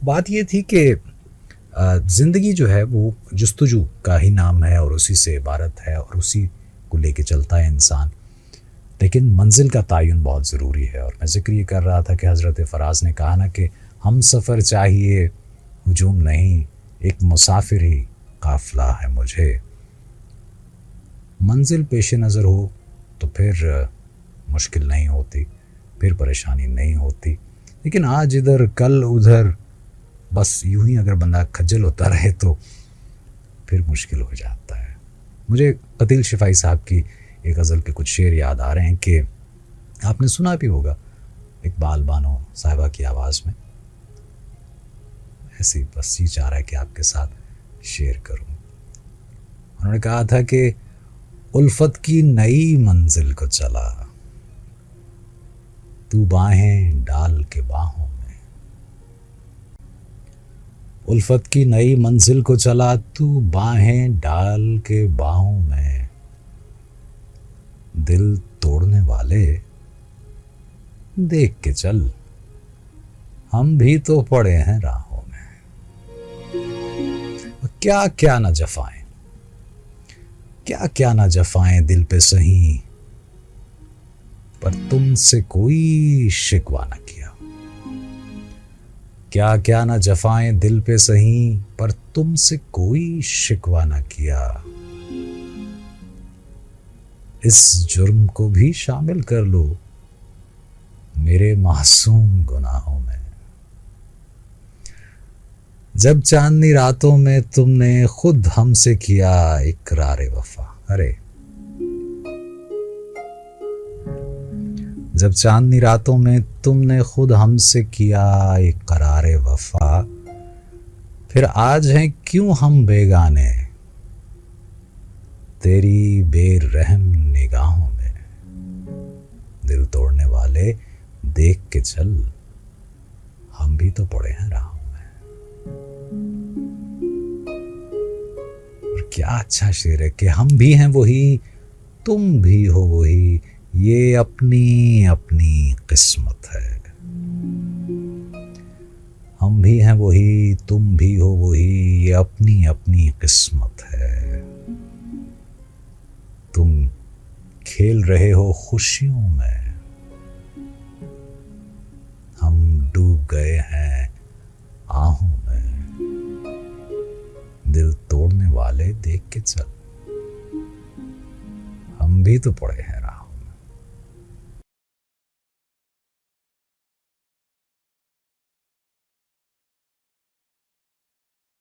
बात ये थी कि ज़िंदगी जो है वो जस्तजू का ही नाम है और उसी से इबारत है और उसी को लेके चलता है इंसान। लेकिन मंजिल का तयन बहुत ज़रूरी है। और मैं ज़िक्र ये कर रहा था कि हज़रत फ़राज़ ने कहा ना कि हम सफ़र चाहिए हुजूम नहीं, एक मुसाफिर ही काफ़िला है मुझे। मंजिल पेश नज़र हो तो फिर मुश्किल नहीं होती, फिर परेशानी नहीं होती। लेकिन आज इधर कल उधर, बस यूं ही अगर बंदा खज्जल होता रहे तो फिर मुश्किल हो जाता है। मुझे कतील शिफाई साहब की एक गज़ल के कुछ शेर याद आ रहे हैं कि आपने सुना भी होगा, इकबाल बानो साहिबा की आवाज़ में। ऐसी बस ये चाह रहा है कि आपके साथ शेयर करूं। उन्होंने कहा था कि उल्फत की नई मंजिल को चला, तू बाहें डाल के बाहों में। उल्फत की नई मंजिल को चला, तू बाहें डाल के बाहों में। दिल तोड़ने वाले देख के चल, हम भी तो पड़े हैं राहों में। क्या क्या न जफाएं, क्या क्या न जफाएं दिल पे सही, पर तुमसे कोई शिकवा न किया। क्या क्या न जफाएं दिल पे सही, पर तुमसे कोई शिकवा न किया। इस जुर्म को भी शामिल कर लो मेरे मासूम गुनाहों में। जब चांदनी रातों में तुमने खुद हमसे किया इकरार वफा। अरे जब चांदनी रातों में तुमने खुद हमसे किया इकरार वफा, फिर आज हैं क्यों हम बेगाने तेरी बेरहम निगाहों में। दिल तोड़ने वाले देख के चल, हम भी तो पड़े हैं राहों में। और क्या अच्छा शेर है कि हम भी हैं वही, तुम भी हो वही, ये अपनी अपनी किस्मत है। हम भी हैं वही, तुम भी हो वही, ये अपनी अपनी किस्मत है। तुम खेल रहे हो खुशियों में, हम डूब गए हैं आहों में। दिल तोड़ने वाले देख के चल, हम भी तो पड़े हैं